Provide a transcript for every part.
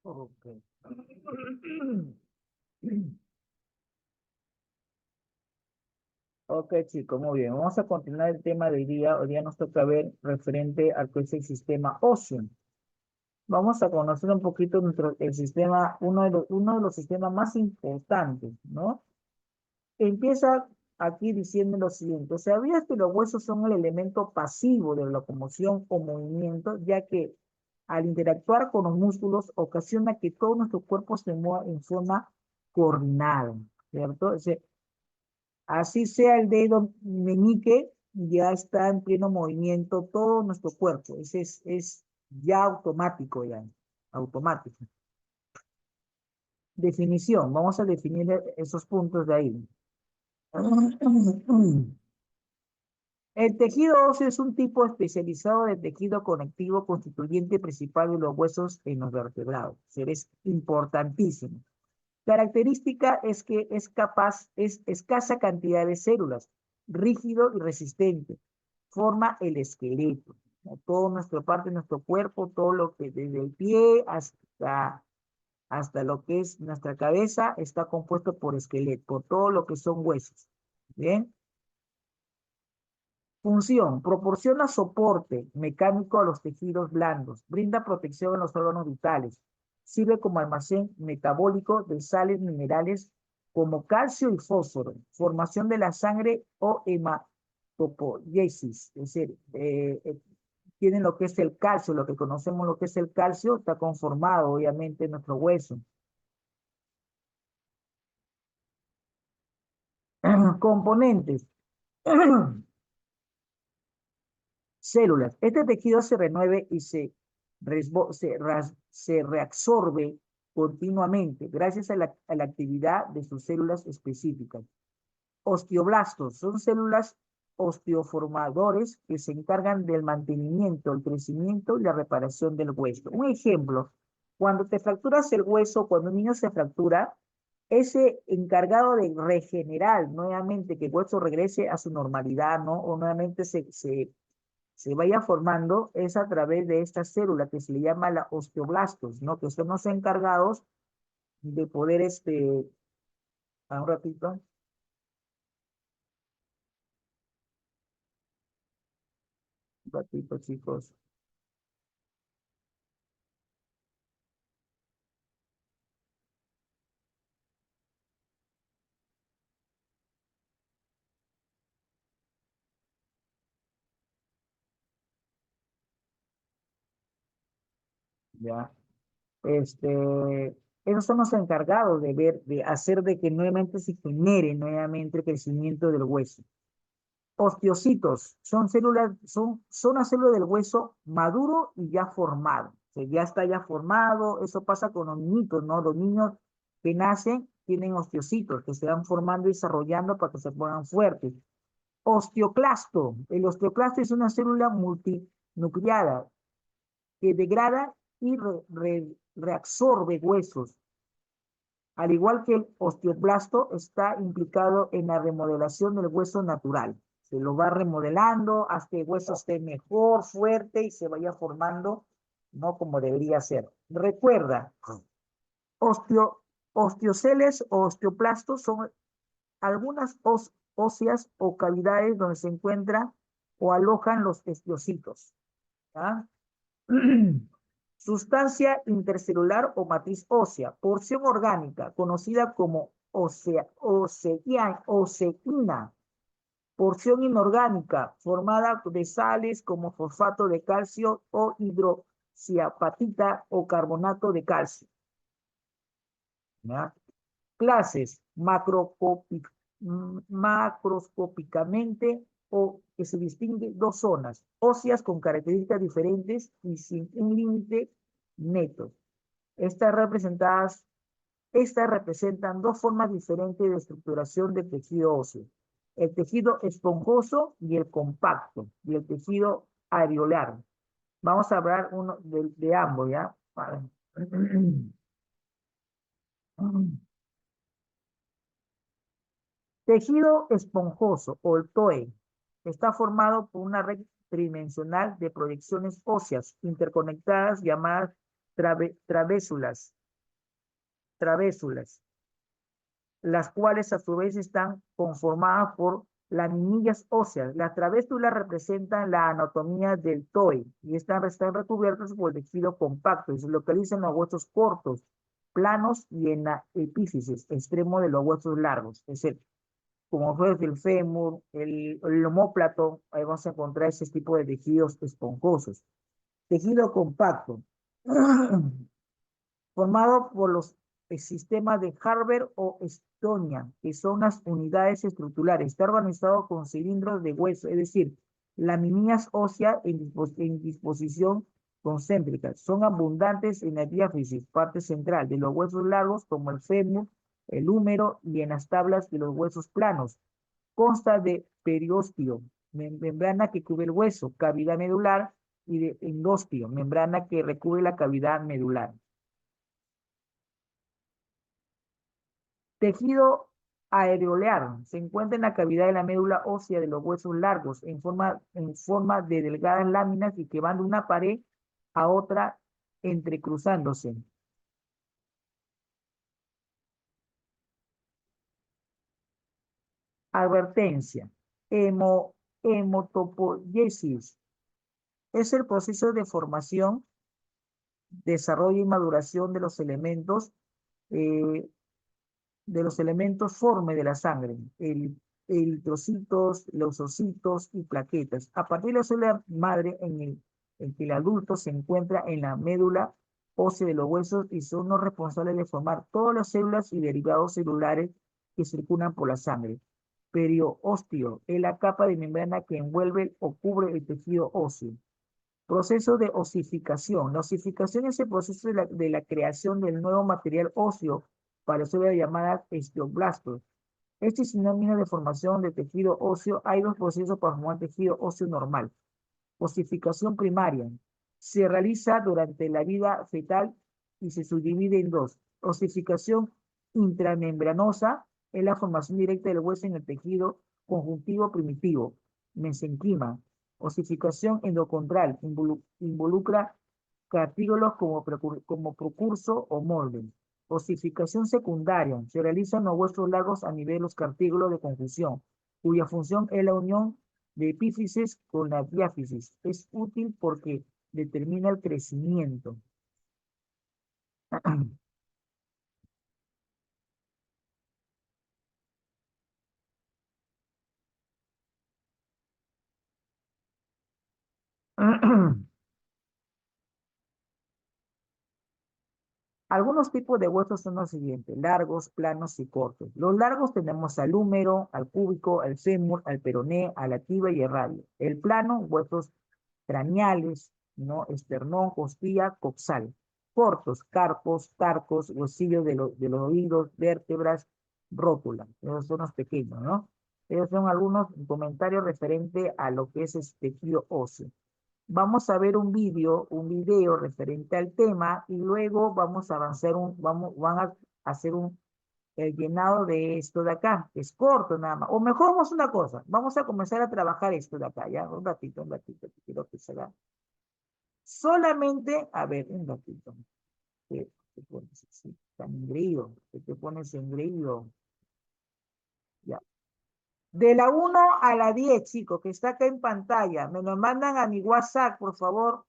Ok. Ok, chicos, muy bien. Vamos a continuar el tema de hoy día. Hoy día nos toca ver referente al que es el sistema óseo. Vamos a conocer un poquito el sistema, uno de los sistemas más importantes, ¿no? Empieza aquí diciendo lo siguiente: ¿sabías que los huesos son el elemento pasivo de la locomoción o movimiento, ya que al interactuar con los músculos ocasiona que todo nuestro cuerpo se mueva en forma coordinada, ¿cierto? Así sea el dedo meñique, ya está en pleno movimiento todo nuestro cuerpo. Ese es ya automático, ya, automático. Definición, vamos a definir esos puntos de ahí. El tejido óseo es un tipo especializado de tejido conectivo constituyente principal de los huesos en los vertebrados. Es importantísimo. Característica es que es escasa cantidad de células, rígido y resistente. Forma el esqueleto, ¿no? Todo nuestra parte de nuestro cuerpo, todo lo que desde el pie hasta lo que es nuestra cabeza, está compuesto por esqueleto, por todo lo que son huesos. ¿Bien? Función: proporciona soporte mecánico a los tejidos blandos, brinda protección a los órganos vitales, sirve como almacén metabólico de sales minerales como calcio y fósforo, formación de la sangre o hematopoiesis, es decir, tienen lo que es el calcio, lo que conocemos lo que es el calcio, está conformado obviamente en nuestro hueso. Componentes. Células. Este tejido se renueve y se reabsorbe continuamente gracias a la actividad de sus células específicas. Osteoblastos son células osteoformadores que se encargan del mantenimiento, el crecimiento y la reparación del hueso. Un ejemplo: cuando te fracturas el hueso, cuando un niño se fractura, ese encargado de regenerar nuevamente que el hueso regrese a su normalidad, ¿no? O nuevamente se vaya formando, es a través de esta célula que se le llama la osteoblastos, ¿no? Que son los encargados de poder, a un ratito, un ratito, chicos. ¿ya? Esos son los encargados de ver, de hacer de que nuevamente se genere nuevamente el crecimiento del hueso. Osteocitos son células, son las células del hueso maduro y ya formado. O sea, ya está ya formado. Eso pasa con los niñitos, ¿no? Los niños que nacen tienen osteocitos que se van formando y desarrollando para que se pongan fuertes. Osteoclasto. El osteoclasto es una célula multinucleada que degrada y reabsorbe huesos. Al igual que el osteoblasto, está implicado en la remodelación del hueso natural. Se lo va remodelando hasta que el hueso esté mejor, fuerte y se vaya formando, no como debería ser. Recuerda, osteo, osteoceles o osteoplastos son algunas óseas o cavidades donde se encuentran o alojan los osteocitos. ¿Ah? Sustancia intercelular o matriz ósea, porción orgánica, conocida como oseína, porción inorgánica, formada de sales como fosfato de calcio o hidroxiapatita o carbonato de calcio. ¿Ya? Clases, macroscópicamente o que se distinguen dos zonas, óseas con características diferentes y sin un límite neto. Estas representadas, estas representan dos formas diferentes de estructuración del tejido óseo. El tejido esponjoso y el compacto, y el tejido areolar. Vamos a hablar uno de ambos, ¿ya? Vale. Tejido esponjoso o el TOE está formado por una red tridimensional de proyecciones óseas interconectadas llamadas travésulas, las cuales a su vez están conformadas por laminillas óseas. Las travésulas representan la anatomía del TOE y están recubiertas por el tejido compacto y se localizan en los huesos cortos, planos y en la epífisis, extremo de los huesos largos. Es decir, como fue el fémur, el omóplato, ahí vamos a encontrar ese tipo de tejidos esponjosos. Tejido compacto, formado por los sistemas de Harber o Estonia, que son las unidades estructurales. Está organizado con cilindros de hueso, es decir, laminillas óseas en disposición concéntrica. Son abundantes en la diáfisis, parte central, de los huesos largos como el fémur, el húmero y en las tablas de los huesos planos. Consta de periósteo, membrana que cubre el hueso, cavidad medular, y de endósteo, membrana que recubre la cavidad medular. Tejido areolar se encuentra en la cavidad de la médula ósea de los huesos largos en forma de delgadas láminas y que van de una pared a otra entrecruzándose. Advertencia. Hemotopoiesis es el proceso de formación, desarrollo y maduración eh, de los elementos forme de la sangre, eritrocitos, leucocitos y plaquetas. A partir de la célula madre en que el adulto se encuentra en la médula ósea de los huesos y son los responsables de formar todas las células y derivados celulares que circulan por la sangre. Periósteo es la capa de membrana que envuelve o cubre el tejido óseo. Proceso de osificación. La osificación es el proceso de la creación del nuevo material óseo para células llamadas osteoblastos. Este sinónimo de formación de tejido óseo, hay dos procesos para formar tejido óseo normal. Osificación primaria. Se realiza durante la vida fetal y se subdivide en dos. Osificación intramembranosa es la formación directa del hueso en el tejido conjuntivo primitivo, mesenquima. Osificación endocondral involucra cartílados como procurso o molde. Osificación secundaria se realiza en los huesos largos a nivel de los cartílados de conjunción, cuya función es la unión de epífisis con la diáfisis. Es útil porque determina el crecimiento. Algunos tipos de huesos son los siguientes, largos, planos y cortos. Los largos tenemos al húmero, al cúbico, al fémur, al peroné, a la tibia y el radio. El plano, huesos craneales, ¿no? Esternón, costilla, coxal. Cortos, carpos, tarcos, huesillos de los oídos, vértebras, rótula. Esos son los pequeños, ¿no? Esos son algunos comentarios referentes a lo que es este tejido óseo. Vamos a ver un video referente al tema y luego vamos a avanzar van a hacer el llenado de esto de acá, que es corto nada más. O mejor vamos a una cosa, vamos a comenzar a trabajar esto de acá, ya, un ratito, que quiero que se haga. Solamente, a ver, un ratito. ¿Qué te pones así? Tan engreído, ¿qué te pones engreído? Ya. De la 1 a la 10, chicos, que está acá en pantalla, me lo mandan a mi WhatsApp, por favor.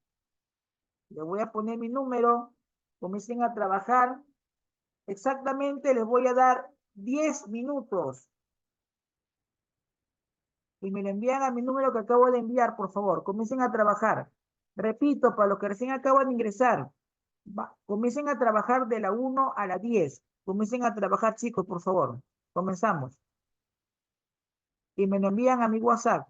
Le voy a poner mi número, comiencen a trabajar. Exactamente les voy a dar 10 minutos y me lo envían a mi número que acabo de enviar, por favor. Comiencen a trabajar. Repito, para los que recién acaban de ingresar, comiencen a trabajar de la 1 a la 10. Comiencen a trabajar, chicos, por favor. Comenzamos. Y me lo envían a mi WhatsApp.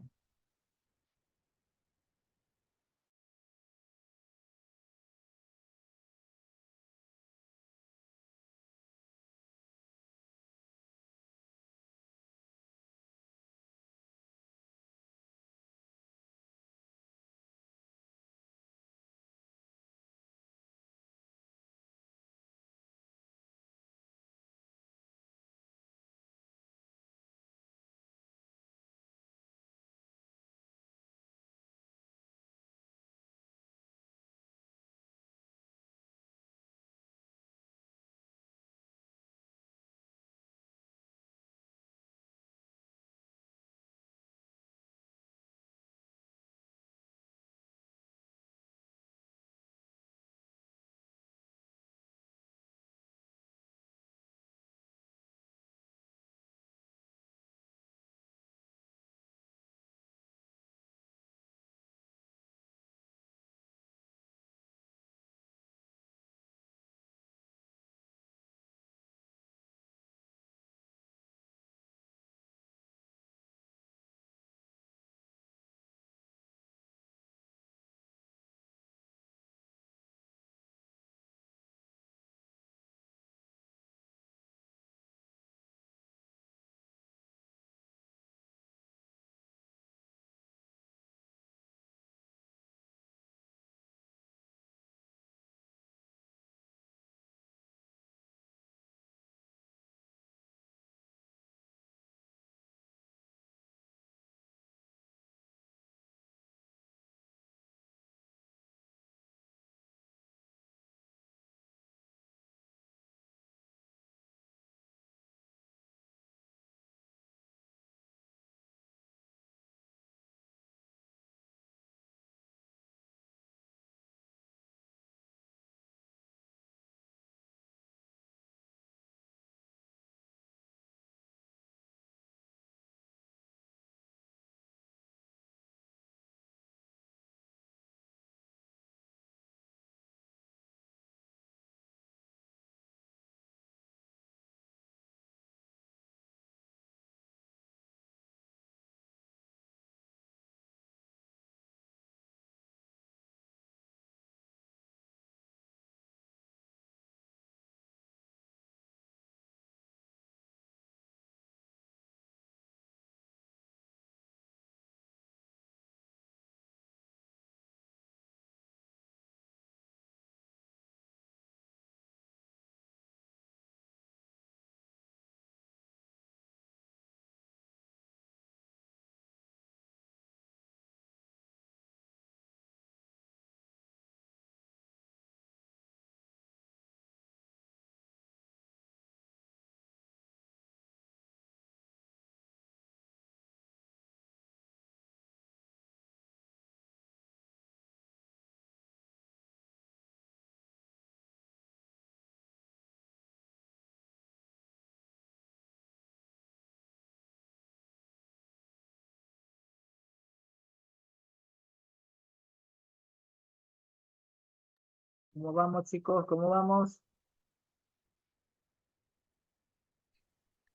¿Cómo vamos, chicos? ¿Cómo vamos?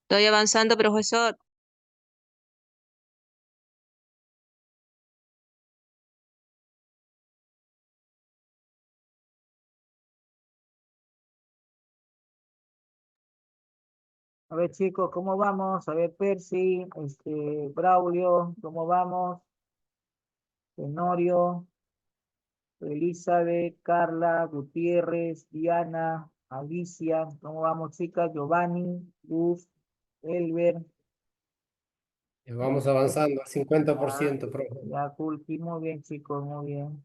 Estoy avanzando, profesor. A ver, chicos, ¿cómo vamos? A ver, Percy, Braulio, ¿cómo vamos? Tenorio, Elizabeth, Carla, Gutiérrez, Diana, Alicia, ¿cómo vamos, chicas? Giovanni, Luz, Elber, Vamos avanzando al ya, 50%, profe. ya, Kulki, muy bien, chicos, muy bien.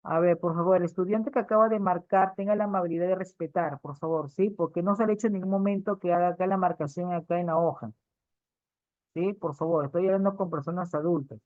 A ver, por favor, el estudiante que acaba de marcar tenga la amabilidad de respetar, por favor, ¿sí? Porque no se le ha hecho en ningún momento que haga acá la marcación acá en la hoja, ¿sí? Por favor, estoy hablando con personas adultas.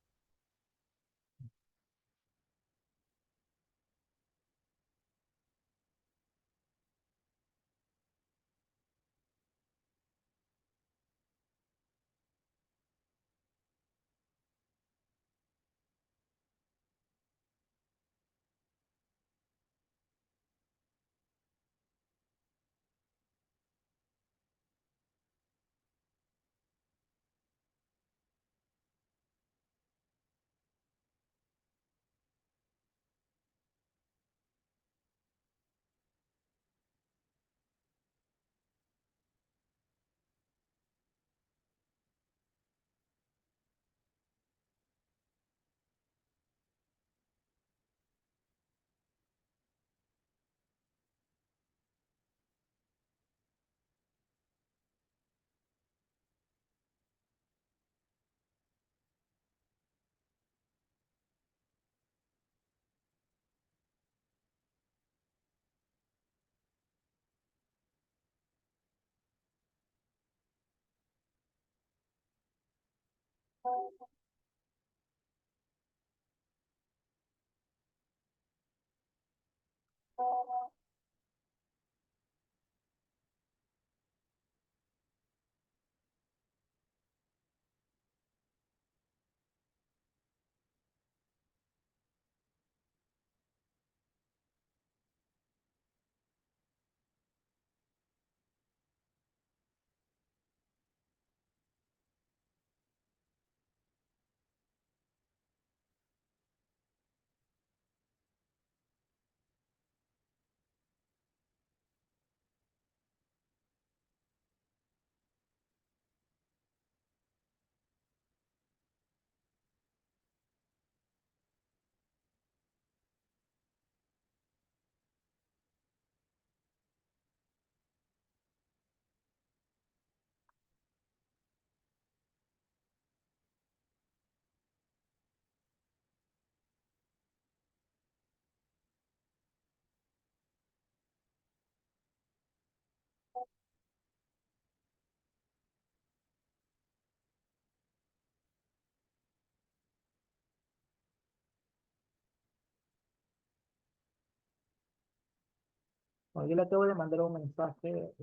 Bueno, yo le acabo de mandar un mensaje.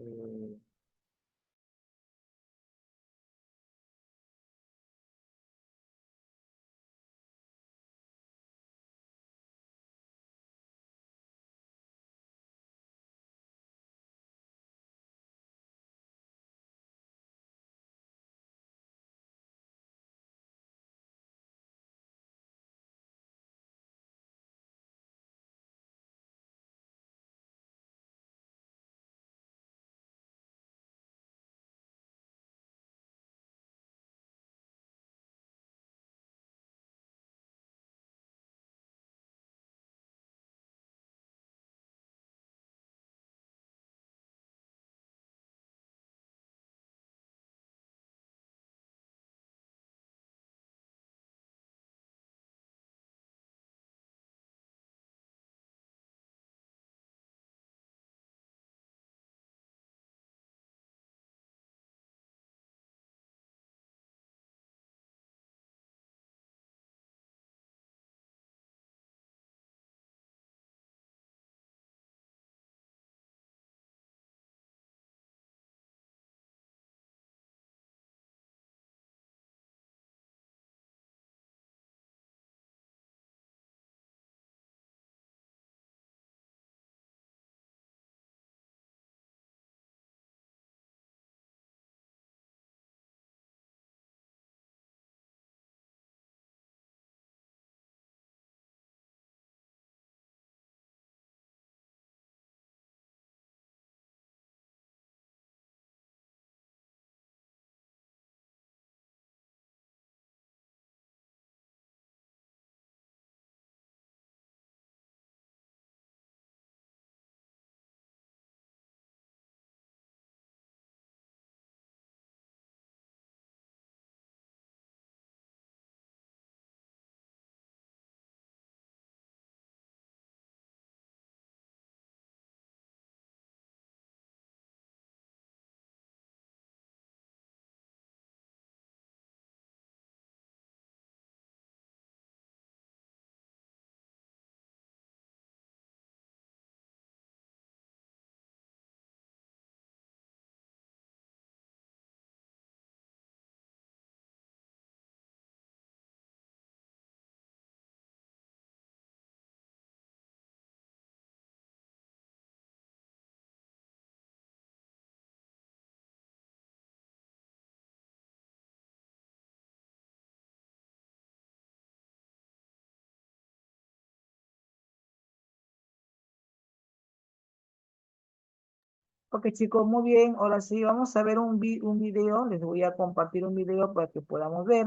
Ok, chicos, muy bien. Ahora sí, vamos a ver un video. Les voy a compartir un video para que podamos ver,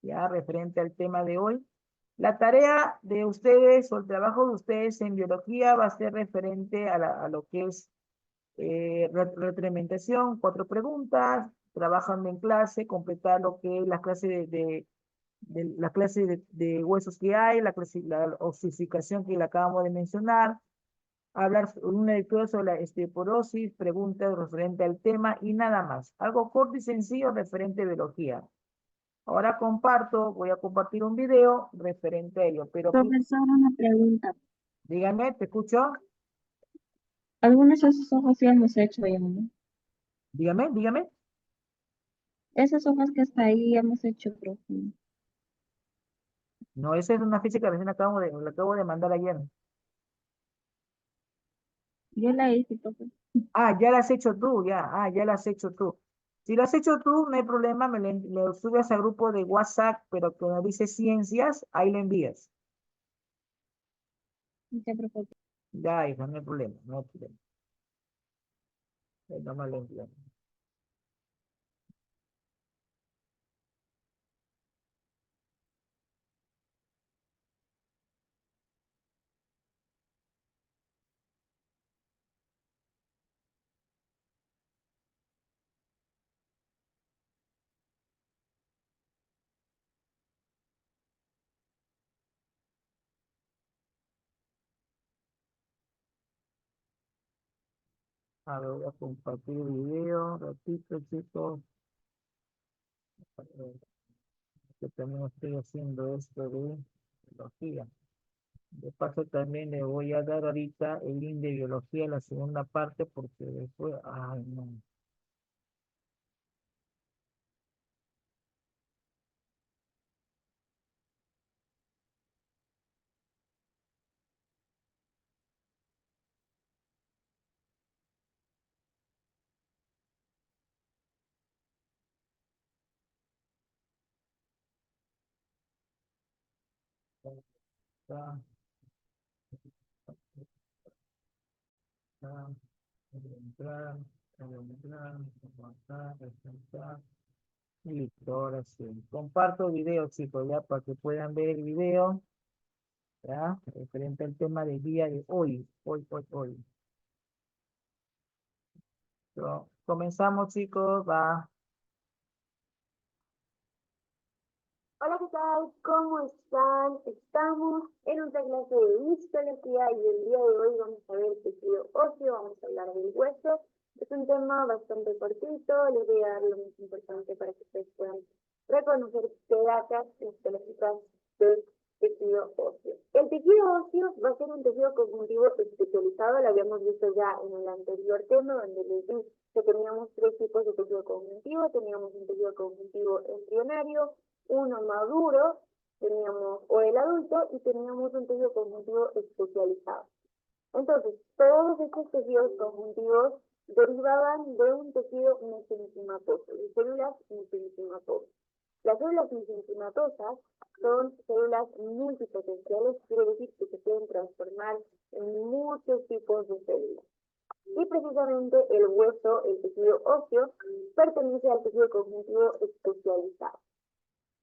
ya referente al tema de hoy. La tarea de ustedes o el trabajo de ustedes en biología va a ser referente a lo que es retroalimentación, 4 preguntas, trabajando en clase, completar lo que es la clase la clase de huesos que hay, la osificación que le acabamos de mencionar, hablar una lectura sobre la osteoporosis, preguntas referente al tema y nada más. Algo corto y sencillo referente a biología. Ahora voy a compartir un video referente a ello, pero Profesor, una pregunta. díganme, ¿te escucho? Algunos de esos ojos sí hemos hecho ya, ¿no? Dígame. Esas hojas que está ahí hemos hecho, profe. No, esa es una ficha que recién le acabo de mandar ayer. Yo la hice, profe. Ah, ya la has hecho tú, ya. Ah, ya la has hecho tú. Si lo has hecho tú, no hay problema, le subes al grupo de WhatsApp, pero que me dice ciencias, ahí lo envías. No te preocupes. Ya, hija, no hay problema, no hay problema. Ahí nomás lo envío. A ver, voy a compartir el video, ratito, chicos. Que también estoy haciendo esto de biología. De paso también le voy a dar ahorita el link de biología, la segunda parte, porque después, ay no, está, está, entrar, aguantar, presentar, y listo, ahora sí. Comparto video, chicos, ya para que puedan ver el video, ya, referente al tema del día de hoy. Comenzamos, chicos, va. Hola, ¿qué tal? ¿Cómo están? Estamos en otra clase de histología y el día de hoy vamos a ver el tejido óseo, vamos a hablar del hueso. Es un tema bastante cortito, les voy a dar lo más importante para que ustedes puedan reconocer placas histológicas del tejido óseo. El tejido óseo va a ser un tejido cognitivo especializado, lo habíamos visto ya en el anterior tema, donde les di que teníamos tres tipos de tejido cognitivo, teníamos un tejido cognitivo embrionario, uno maduro, teníamos, o el adulto, y teníamos un tejido cognitivo especializado. Entonces, todos estos tejidos conjuntivos derivaban de un tejido mesenquimatoso, de células mesenquimatosas. Las células mesenquimatosas son células multipotenciales, quiere decir que se pueden transformar en muchos tipos de células. Y precisamente el hueso, el tejido óseo, pertenece al tejido cognitivo especializado.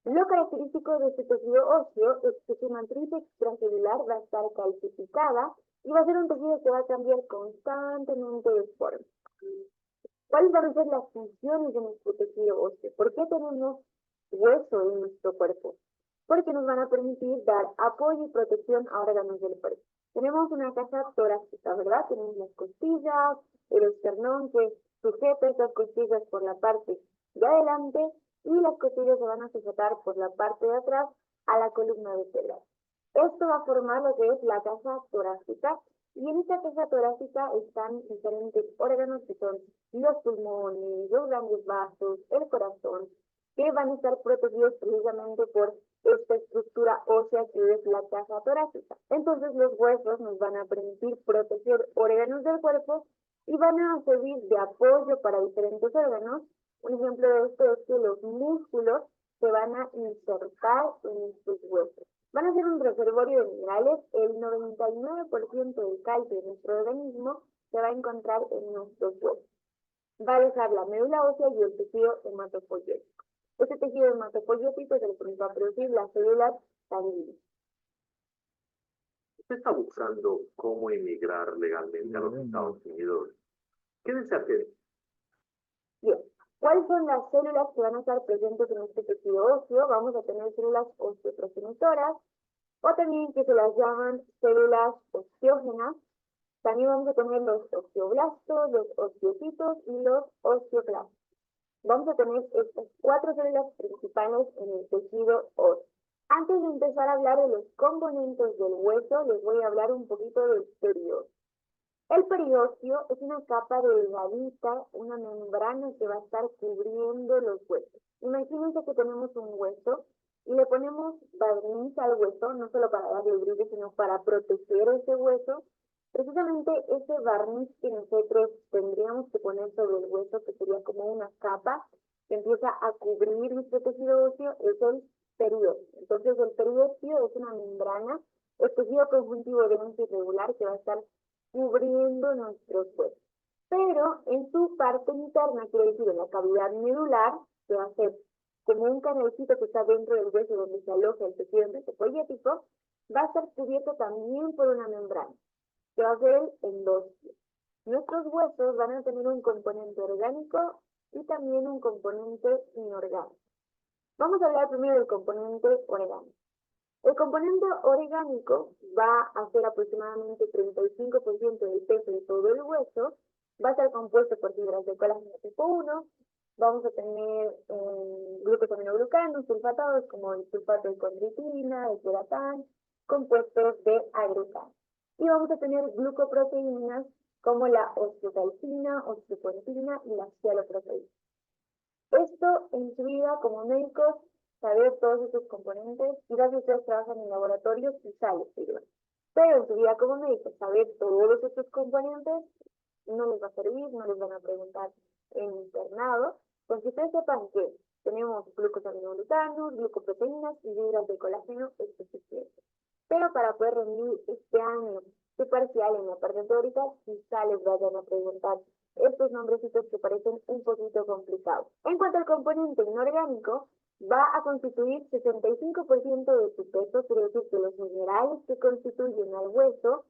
Lo característico de este tejido óseo es que su matriz extracelular va a estar calcificada y va a ser un tejido que va a cambiar constantemente de forma. ¿Cuáles van a ser las funciones de nuestro tejido óseo? ¿Por qué tenemos hueso en nuestro cuerpo? Porque nos van a permitir dar apoyo y protección a órganos del cuerpo. Tenemos una caja torácica, ¿verdad? Tenemos las costillas, el esternón que sujeta esas costillas por la parte de adelante y las costillas se van a sujetar por la parte de atrás a la columna vertebral. Esto va a formar lo que es la caja torácica y en esta caja torácica están diferentes órganos que son los pulmones, los grandes vasos, el corazón, que van a estar protegidos precisamente por esta estructura ósea que es la caja torácica. Entonces los huesos nos van a permitir proteger órganos del cuerpo y van a servir de apoyo para diferentes órganos. Un ejemplo de esto es que los músculos se van a insertar en estos huesos. Van a ser un reservorio de minerales. El 99% del calcio de nuestro organismo se va a encontrar en nuestros huesos. Va a dejar la médula ósea y el tejido hematopoyético. Este tejido hematopoyético es el que nos va a producir las células sanguíneas. Usted está buscando cómo emigrar legalmente a los Estados Unidos. ¿Qué desea hacer? Bien, ¿cuáles son las células que van a estar presentes en este tejido óseo? Vamos a tener células osteoprogenitoras, o también que se las llaman células osteógenas. También vamos a tener los osteoblastos, los osteocitos y los osteoclastos. Vamos a tener estas cuatro células principales en el tejido óseo. Antes de empezar a hablar de los componentes del hueso, les voy a hablar un poquito del periósteo. El periósteo es una capa delgadita, una membrana que va a estar cubriendo los huesos. Imagínense que tenemos un hueso y le ponemos barniz al hueso, no solo para darle brillo, sino para proteger ese hueso. Precisamente ese barniz que nosotros tendríamos que poner sobre el hueso, que sería como una capa que empieza a cubrir nuestro tejido óseo, es el periósteo. Entonces el periósteo es una membrana, el tejido conjuntivo denso irregular que va a estar cubriendo nuestros huesos. Pero en su parte interna, quiere decir en la cavidad medular, que va a ser como un canalcito que está dentro del hueso donde se aloja el tejido hematopoyético, va a estar cubierto también por una membrana, que va a ser el endostio. Nuestros huesos van a tener un componente orgánico y también un componente inorgánico. Vamos a hablar primero del componente orgánico. El componente orgánico va a ser aproximadamente 35% del peso de todo el hueso Va a estar compuesto por fibras de colágeno tipo 1, vamos a tener glucosaminoglucanos, sulfatados como el sulfato de condroitina, el queratán, compuestos de agregados. Y vamos a tener glucoproteínas como la osteocalcina, osteopontina y la cialoproteína. Esto en su vida como médicos, saber todos estos componentes, quizás ustedes trabajan en laboratorios y les sirve. Pero en su vida como médicos, saber todos estos componentes no les va a servir, no les van a preguntar en internado, pues que ustedes sepan que tenemos glucosaminoglucanos, glucoproteínas y fibras de colágeno específicas. Pero para poder rendir este año su parcial en la parte teórica, quizá les vayan a preguntar estos nombrecitos que parecen un poquito complicados. En cuanto al componente inorgánico, va a constituir 65% de su peso, quiere decir que los minerales que constituyen al hueso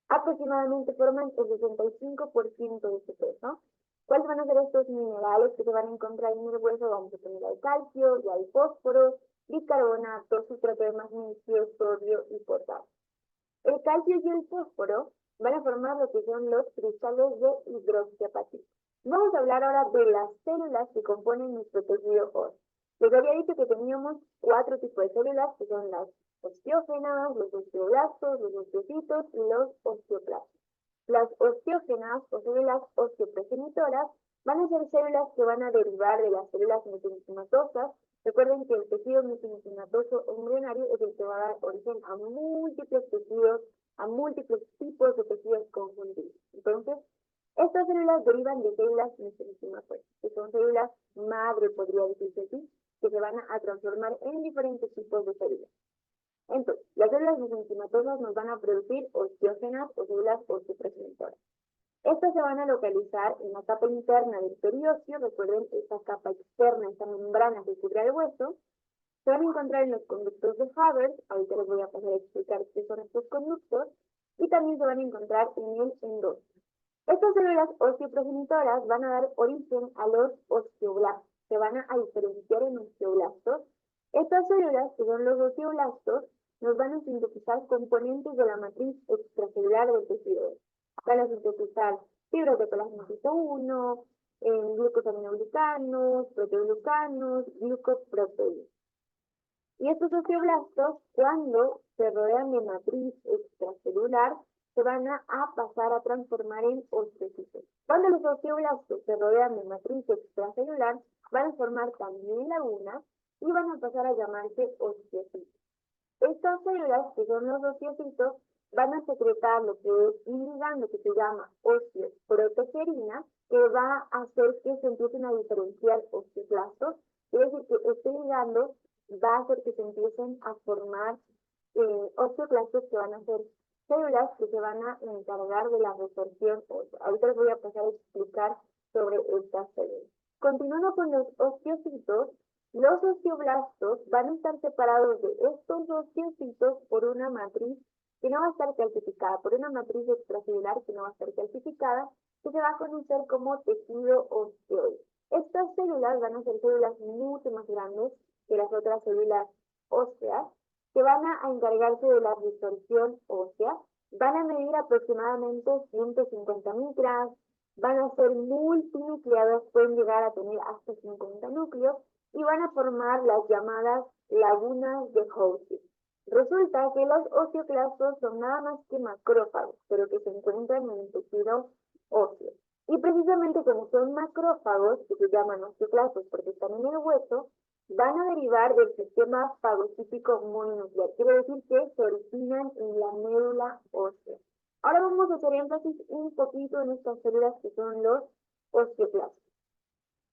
aproximadamente forman el 65% de su peso. ¿Cuáles van a ser estos minerales que se van a encontrar en el hueso? Vamos a tener el calcio, y el fósforo, bicarbonato, citrato de magnesio, sodio y potasio. El calcio y el fósforo van a formar lo que son los cristales de hidroxiapatita. Vamos a hablar ahora de las células que componen nuestro tejido óseo. Les había dicho que teníamos 4 tipos de células, que son las osteógenas, los osteoblastos, los osteocitos y los osteoclastos. Las osteógenas o células osteoprogenitoras van a ser células que van a derivar de las células mesenquimatosas. Recuerden que el tejido mesenquimatoso embrionario es el que va a dar origen a múltiples tejidos, a múltiples tipos de tejidos conjuntivos. Entonces, estas células derivan de células mesenquimatosas, que son células madre, podría decirse así, que se van a transformar en diferentes tipos de células. Entonces, las células mesenquimatosas nos van a producir osteógenas o células osteoprogenitoras. Estas se van a localizar en la capa interna del periósteo, recuerden esta capa externa, esta membrana que cubre el hueso. Se van a encontrar en los conductos de Haber, ahorita les voy a pasar a explicar qué son estos conductos, y también se van a encontrar en el endosio. Estas células osteoprogenitoras van a dar origen a los osteoblastos, se van a diferenciar en osteoblastos. Estas células, que son los osteoblastos, nos van a sintetizar componentes de la matriz extracelular del tejido. Van a sintetizar fibras de colágeno tipo 1, glucosaminoglucanos, proteoglucanos, glucoproteínas. Y estos osteoblastos, cuando se rodean de matriz extracelular, se van a pasar a transformar en osteocitos. Cuando los osteoblastos se rodean de matriz extracelular, van a formar también lagunas y van a pasar a llamarse osteocitos. Estas células, que son los osteocitos, van a secretar lo que es un ligando que se llama osteoprotoferina, que va a hacer que se empiecen a diferenciar osteoclastos. Quiere decir que este ligando va a hacer que se empiecen a formar osteoclastos, que van a ser células que se van a encargar de la resorción ósea. Ahorita les voy a pasar a explicar sobre estas células. Continuando con los osteocitos, los osteoblastos van a estar separados de estos osteocitos por una matriz que no va a estar calcificada, por una matriz extracelular que no va a estar calcificada, que se va a conocer como tejido osteoide. Estas células van a ser células mucho más grandes que las otras células óseas, que van a encargarse de la resorción ósea, van a medir aproximadamente 150 micras, van a ser multinucleadas, pueden llegar a tener hasta 50 núcleos, y van a formar las llamadas lagunas de Hounsfield. Resulta que los osteoclastos son nada más que macrófagos, pero que se encuentran en el tejido óseo. Y precisamente como son macrófagos, que se llaman osteoclastos porque están en el hueso, van a derivar del sistema fagocítico mononuclear. Quiere decir que se originan en la médula ósea. Ahora vamos a hacer énfasis un poquito en estas células que son los osteoclastos.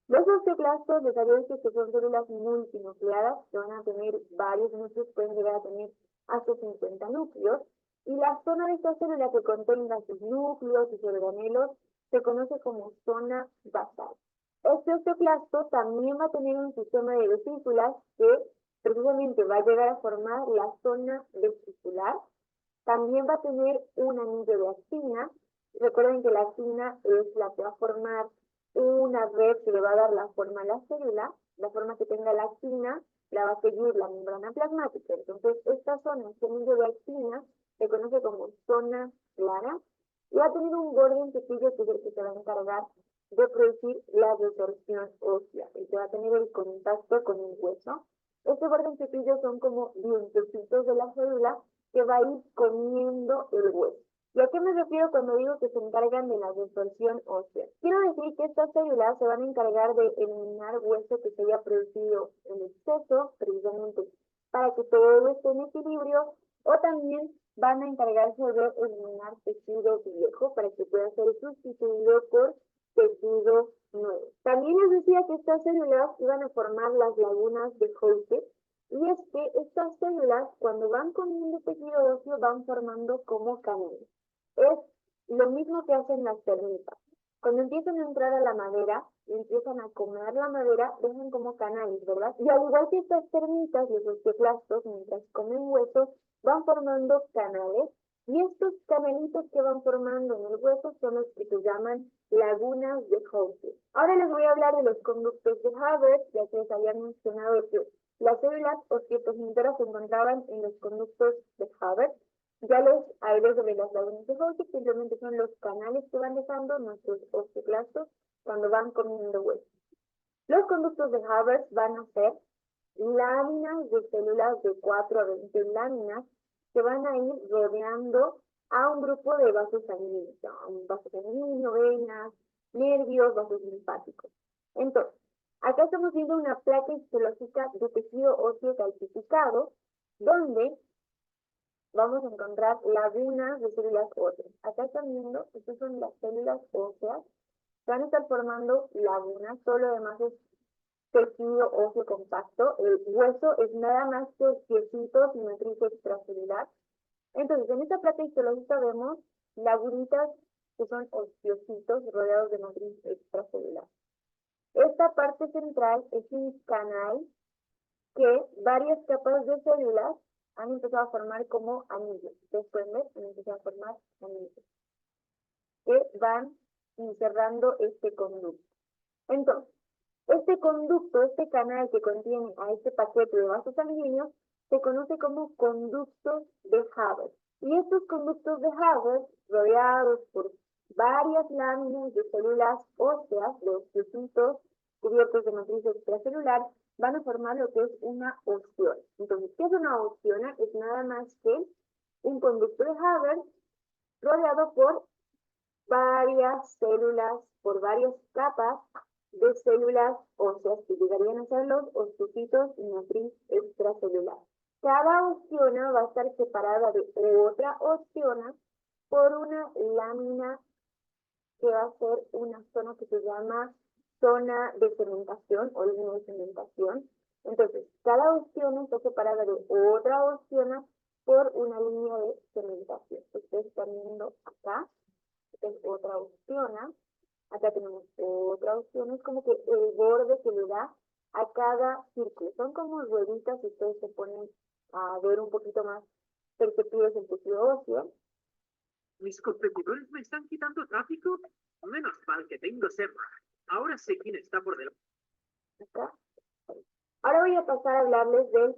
Los osteoclastos, les había dicho que son células multinucleadas, que van a tener varios núcleos, pueden llegar a tener hasta 50 núcleos, y la zona de estas células que contenga sus núcleos y sus organelos se conoce como zona basal. Este osteoclasto también va a tener un sistema de vesículas que precisamente va a llegar a formar la zona vesicular. También va a tener un anillo de actina. Recuerden que la actina es la que va a formar una red que le va a dar la forma a la célula. La forma que tenga la actina la va a seguir la membrana plasmática. Entonces, esta zona, este anillo de actina, se conoce como zona clara. y va a tener un borde en cepillo que es el que se va a encargar de producir la resorción ósea, el que va a tener el contacto con el hueso. Este borde en cepillo son como dientecitos de la célula que va a ir comiendo el hueso. ¿Y a qué me refiero cuando digo que se encargan de la resorción ósea? Quiero decir que estas células se van a encargar de eliminar hueso que se haya producido en exceso, precisamente para que todo esté en equilibrio, o también van a encargarse de eliminar tejido viejo para que pueda ser sustituido por tejido nuevo. También les decía que estas células iban a formar las lagunas de Houset, y es que estas células, cuando van comiendo tejido óseo, van formando como canales. Es lo mismo que hacen las termitas. Cuando empiezan a entrar a la madera y empiezan a comer la madera, dejan como canales, ¿verdad? Y al igual que estas termitas, los osteoclastos, mientras comen hueso, van formando canales, y estos canalitos que van formando en el hueso son los que se llaman lagunas de Houset. Ahora les voy a hablar de los conductos de Haber, ya que les había mencionado que las células osteoprogenitoras se encontraban en los conductos de Haber. Ya les hablé sobre las lagunas de Houset, simplemente son los canales que van dejando nuestros osteoclastos cuando van comiendo hueso. Los conductos de Haber van a ser láminas de células de 4 a 20 láminas que van a ir rodeando a un grupo de vasos sanguíneos, un vaso sanguíneo, venas, nervios, vasos linfáticos. Entonces, acá estamos viendo una placa histológica de tejido óseo calcificado, donde vamos a encontrar lagunas de células óseas. Acá están viendo, estas son las células óseas, van a estar formando lagunas, todo lo demás es tejido óseo compacto. El hueso es nada más que huesitos y matriz extracelular. Entonces, en esta placa histológica vemos lagunitas que son osteocitos rodeados de matriz extracelular. Esta parte central es un canal que varias capas de células han empezado a formar como anillos. Ustedes pueden ver, han empezado a formar anillos que van cerrando este conducto. Entonces, este conducto, este canal que contiene a este paquete de vasos sanguíneos, se conoce como conductos de Haber. Y estos conductos de Haber, rodeados por varias láminas de células óseas, de osteocitos cubiertos de matriz extracelular, van a formar lo que es una ostiona. Entonces, ¿qué es una ostiona? Es nada más que un conducto de Haber rodeado por varias células, por varias capas de células óseas que llegarían a ser los osteocitos y matriz extracelular. Cada ostiona va a estar separada de otra ostiona por una lámina que va a ser una zona que se llama zona de cementación o línea de cementación. Entonces, cada ostiona está separada de otra ostiona por una línea de cementación. Ustedes están viendo acá, esta es otra ostiona. Acá tenemos otra opción, es como que el borde que le da a cada círculo. Son como rueditas y ustedes se ponen a ver un poquito más perceptibles el tejido óseo. Mis competidores me están quitando tráfico. Menos mal que tengo SEPA. Ahora sé quién está por delante. Acá. Ahora voy a pasar a hablarles del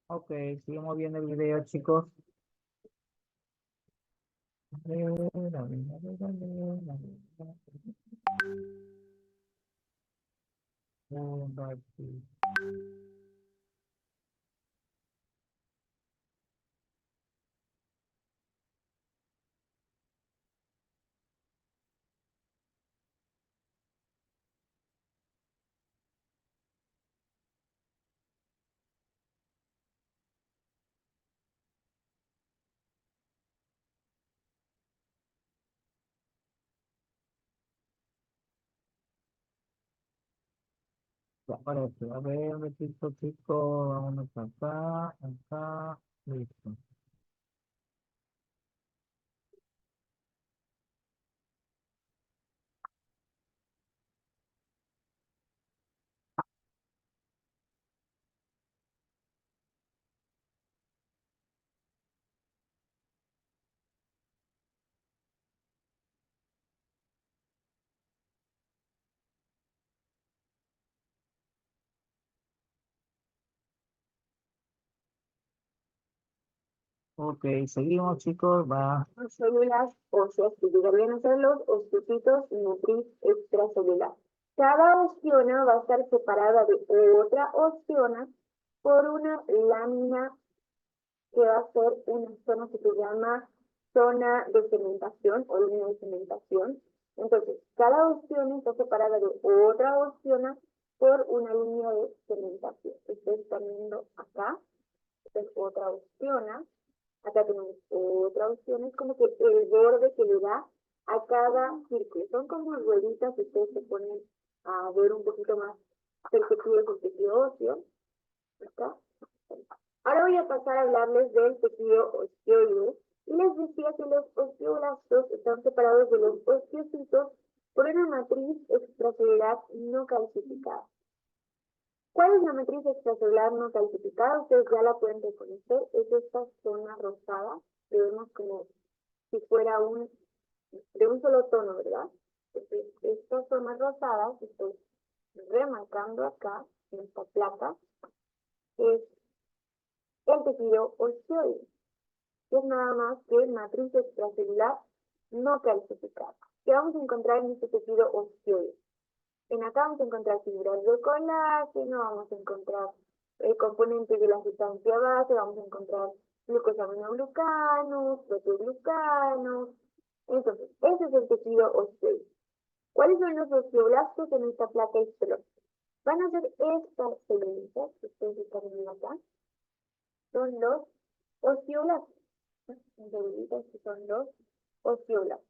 Ok, seguimos viendo el video, chicos. Ya, ahora sí, a ver, repito, chicos, vámonos acá, acá, listo. Ok, seguimos, chicos, va. Las células óseas que llegarían a ser los osteocitos y matriz extracelular. Cada ostiona va a estar separada de otra ostiona por una lámina que va a ser una zona que se llama zona de cementación o línea de cementación. Entonces, cada ostiona está separada de otra ostiona por una línea de cementación. Ustedes están viendo acá, esta es otra ostiona. Acá tenemos otra opción, es como que el borde que le da a cada círculo. Son como rueditas que ustedes se ponen a ver un poquito más perspectivas del tejido óseo. ¿Acá? Ahora voy a pasar a hablarles del tejido osteoide. Y les decía que los osteoblastos están separados de los osteocitos por una matriz extracelular no calcificada. ¿Cuál es la matriz extracelular no calcificada? Ustedes ya la pueden reconocer, es esta zona rosada, que vemos como si fuera de un solo tono, ¿verdad? Entonces, estas zonas rosadas, estoy remarcando acá, en esta placa, es el tejido osteoide, que es nada más que matriz extracelular no calcificada. ¿Qué vamos a encontrar en este tejido osteoide? En acá vamos a encontrar fibras de colágeno, vamos a encontrar componentes de la sustancia base, vamos a encontrar glucosaminoglucanos, proteoglucanos. Entonces, ese es el tejido osteoide. ¿Cuáles son los osteoblastos en esta placa histológica? Van a ser estas celulitas que ustedes están viendo acá. Son los osteoblastos. Celulitas que son los osteoblastos.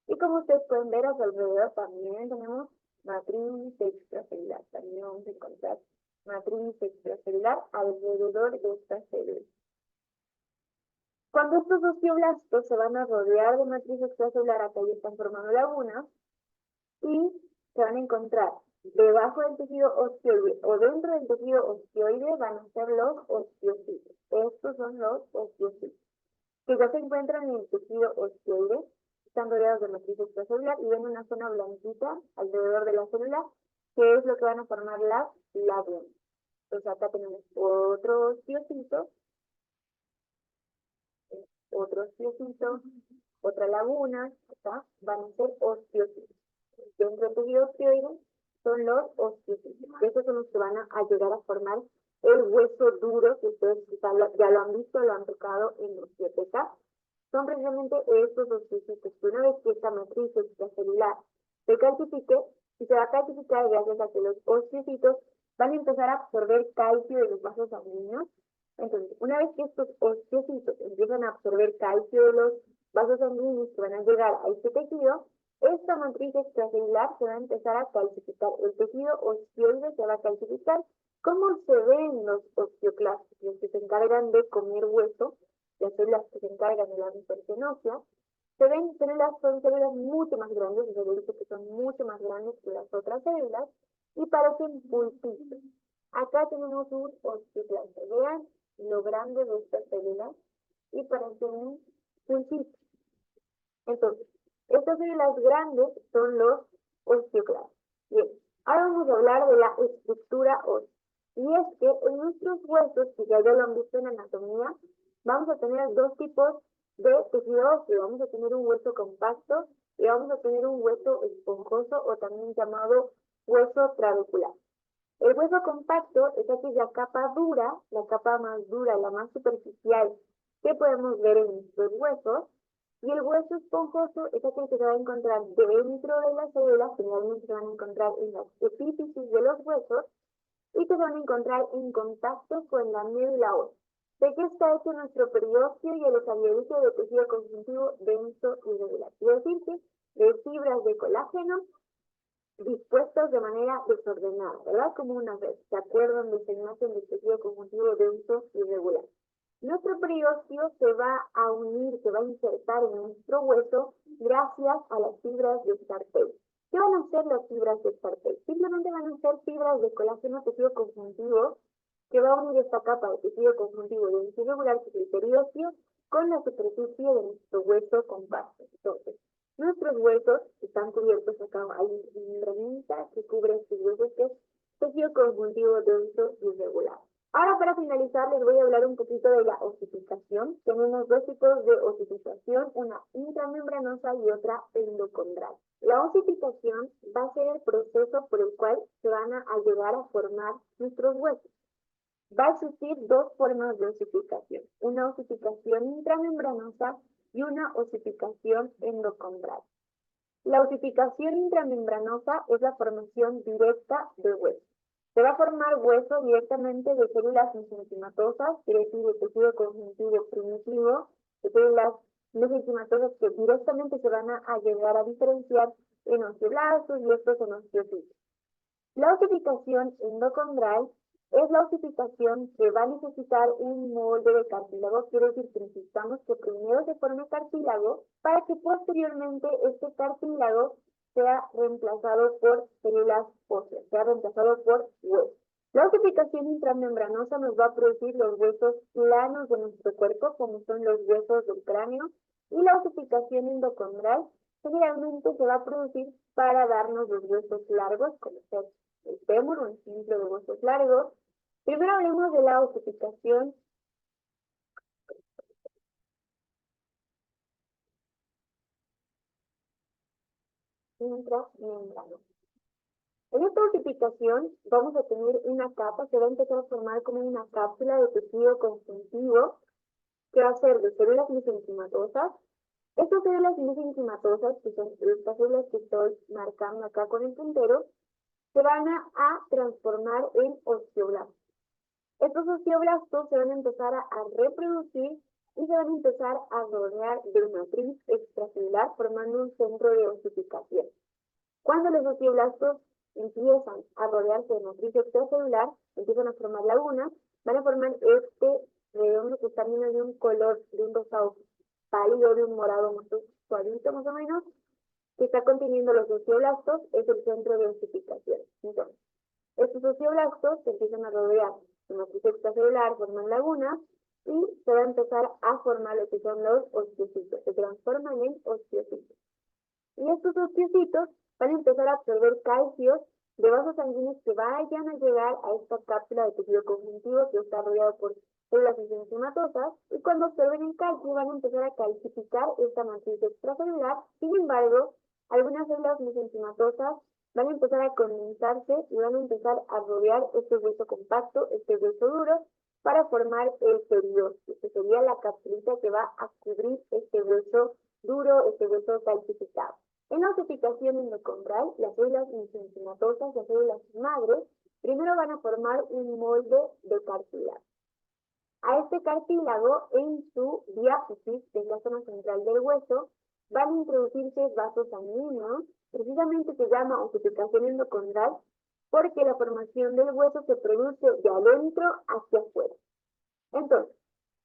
Y como ustedes pueden ver a su alrededor también tenemos matriz extracelular. También vamos a encontrar matriz extracelular alrededor de estas células. Cuando estos osteoblastos se van a rodear de matriz extracelular, acá ya están formando lagunas, y se van a encontrar debajo del tejido osteoide o dentro del tejido osteoide van a ser los osteocitos. Estos son los osteocitos, que ya se encuentran en el tejido osteoide. Están rodeados de matriz extracelular y ven una zona blanquita alrededor de la célula, que es lo que van a formar las lagunas. Entonces acá tenemos otro osteocito, otra laguna, acá van a ser osteocitos. Dentro del tejido osteoide son los osteocitos. Estos son los que van a llegar a formar el hueso duro, que ustedes quizás ya lo han visto, lo han tocado en los osteoteca. Son precisamente estos osteocitos, que una vez que esta matriz extracelular se calcifique, y se va a calcificar gracias a que los osteocitos van a empezar a absorber calcio de los vasos sanguíneos. Entonces, una vez que estos osteocitos empiezan a absorber calcio de los vasos sanguíneos que van a llegar a este tejido, esta matriz extracelular se va a empezar a calcificar. El tejido osteoide se va a calcificar. ¿Cómo se ven los osteoclastos? Los que se encargan de comer hueso, las células que se encargan de la dispersión ósea, se ven células, son células mucho más grandes, se dice que son mucho más grandes que las otras células, y parecen pulpitos. Acá tenemos un osteoclasto. Vean lo grande de estas células y parecen un pulpito. Entonces, estas células grandes son los osteoclastos. Bien, ahora vamos a hablar de la estructura ósea. Y es que en nuestros huesos, que ya lo han visto en anatomía, vamos a tener dos tipos de tejido óseo. Vamos a tener un hueso compacto y vamos a tener un hueso esponjoso o también llamado hueso trabecular. El hueso compacto es aquella capa dura, la capa más dura, la más superficial que podemos ver en nuestros huesos. Y el hueso esponjoso es aquel que se va a encontrar dentro de las células, generalmente se van a encontrar en las epífisis de los huesos y que se van a encontrar en contacto con la médula ósea. ¿De qué está hecho nuestro periósteo y el escalerígeo de tejido conjuntivo denso y regular? Es decir, que de fibras de colágeno dispuestos de manera desordenada, ¿verdad? Como una red, ¿se acuerdan de esa imagen del tejido conjuntivo denso y irregular? Nuestro periósteo se va a unir, se va a insertar en nuestro hueso gracias a las fibras de Scarpell. ¿Qué van a hacer las fibras de Scarpell? Simplemente van a ser fibras de colágeno tejido conjuntivo que va a unir esta capa de tejido conjuntivo denso y irregular, que es el periósteo, con la superficie de nuestro hueso compacto. Entonces, nuestros huesos están cubiertos acá, hay una membranita que cubre estos huesos, que es tejido conjuntivo denso y irregular. Ahora, para finalizar, les voy a hablar un poquito de la osificación. Tenemos dos tipos de osificación, una intramembranosa y otra endocondral. La osificación va a ser el proceso por el cual se van a llegar a formar nuestros huesos. Va a existir dos formas de osificación, una osificación intramembranosa y una osificación endocondral. La osificación intramembranosa es la formación directa de hueso. Se va a formar hueso directamente de células mesenquimatosas, quiere decir de tejido conjuntivo primitivo, de células mesenquimatosas que directamente se van a llegar a diferenciar en osteoblastos y estos en osteocitos. La osificación endocondral es la osificación que va a necesitar un molde de cartílago, quiere decir que necesitamos que primero se forme cartílago para que posteriormente este cartílago sea reemplazado por células óseas, sea reemplazado por huesos. La osificación intramembranosa nos va a producir los huesos planos de nuestro cuerpo, como son los huesos del cráneo, y la osificación endocondral generalmente se va a producir para darnos los huesos largos, como es el fémur, un ejemplo de huesos largos. Primero hablemos de la osificación intramembranosa. En esta osificación vamos a tener una capa, se va a empezar a formar como una cápsula de tejido conjuntivo que va a ser de células mesenquimatosas. Estas células mesenquimatosas, que son estas células que estoy marcando acá con el puntero, se van a transformar en osteoblastos. Estos osteoblastos se van a empezar a reproducir y se van a empezar a rodear de una matriz extracelular formando un centro de osificación. Cuando los osteoblastos empiezan a rodearse de matriz extracelular, empiezan a formar lagunas, van a formar este redondo que está lleno de un color, de un rosado pálido, de un morado más suavito más o menos, que está conteniendo los osteoblastos, es el centro de osificación. Entonces, estos osteoblastos se empiezan a rodear de matriz extracelular, forman lagunas, y se va a empezar a formar lo que son los osteocitos, se transforman en osteocitos. Y estos osteocitos van a empezar a absorber calcio de vasos sanguíneos que vayan a llegar a esta cápsula de tejido conjuntivo que está rodeado por células mesenquimatosas, y cuando absorben el calcio van a empezar a calcificar esta matriz extracelular. Sin embargo, algunas células mesenquimatosas van a empezar a condensarse y van a empezar a rodear este hueso compacto, este hueso duro, para formar el periósteo, que sería la capsulita que va a cubrir este hueso duro, este hueso calcificado. En la osificación endocondral, las células mesenquimatosas, las células madres, primero van a formar un molde de cartílago. A este cartílago, en su diáfisis, que es la zona central del hueso, van a introducirse vasos sanguíneos, precisamente se llama osificación endocondral, porque la formación del hueso se produce de adentro hacia afuera. Entonces,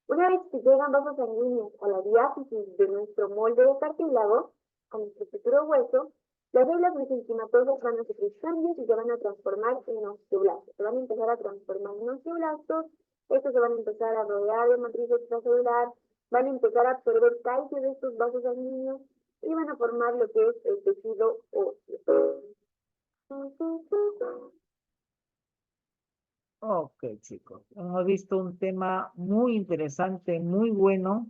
una vez que llegan vasos sanguíneos a la diáfisis de nuestro molde de cartílago, a nuestro futuro hueso, las células mesenquimatosas van a sufrir cambios y se van a transformar en osteoblastos. Se van a empezar a transformar en osteoblastos, estos se van a empezar a rodear de matriz extracelular, van a empezar a absorber calcio de estos vasos sanguíneos y van a formar lo que es el tejido óseo. Ok, chicos. Hemos visto un tema muy interesante, muy bueno,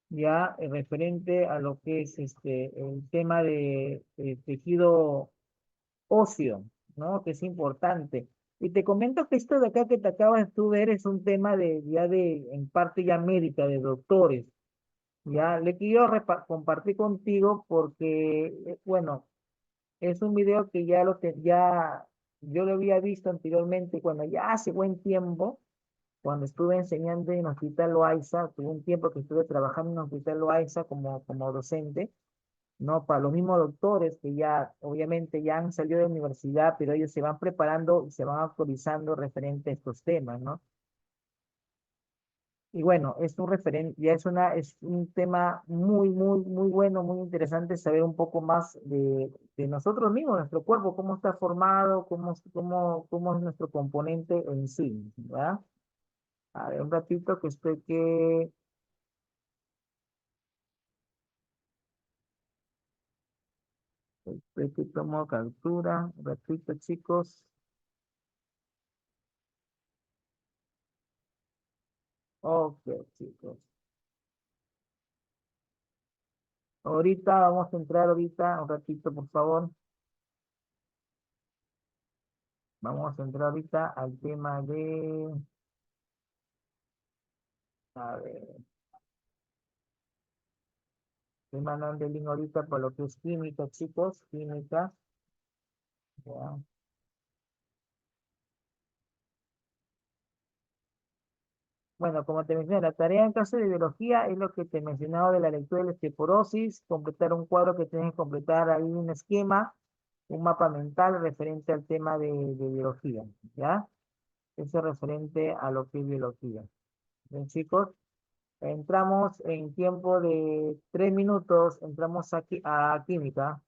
ya referente a lo que es el tema de tejido óseo, ¿no? Que es importante. Y te comento que esto de acá que te acabas tú ver es un tema en parte ya médica, de doctores. Ya le quiero compartir contigo porque, bueno, es un video que ya yo lo había visto anteriormente cuando ya hace buen tiempo, cuando estuve enseñando en Hospital Loaiza, tuve un tiempo que estuve trabajando en Hospital Loaiza como docente, ¿no? Para los mismos doctores que ya, obviamente, ya han salido de la universidad, pero ellos se van preparando y se van actualizando referente a estos temas, ¿no? Y bueno, es un referente, ya es un tema muy bueno, muy interesante saber un poco más de nosotros mismos, nuestro cuerpo, cómo está formado, cómo es nuestro componente en sí, ¿verdad? A ver, un ratito que estoy que tomo captura, un ratito, chicos. Ok, chicos. Ahorita vamos a entrar ahorita, un ratito, por favor. Vamos a entrar ahorita al tema de, a ver, estoy mandando el link ahorita por lo que es química, chicos, química. Ya. Bueno, como te mencioné, la tarea en caso de biología es lo que te he mencionado de la lectura de la osteoporosis, completar un cuadro que tienes que completar ahí un esquema, un mapa mental referente al tema de biología, ¿ya? Eso es referente a lo que es biología. Bien, chicos, entramos en tiempo de 3 minutos, entramos aquí a química.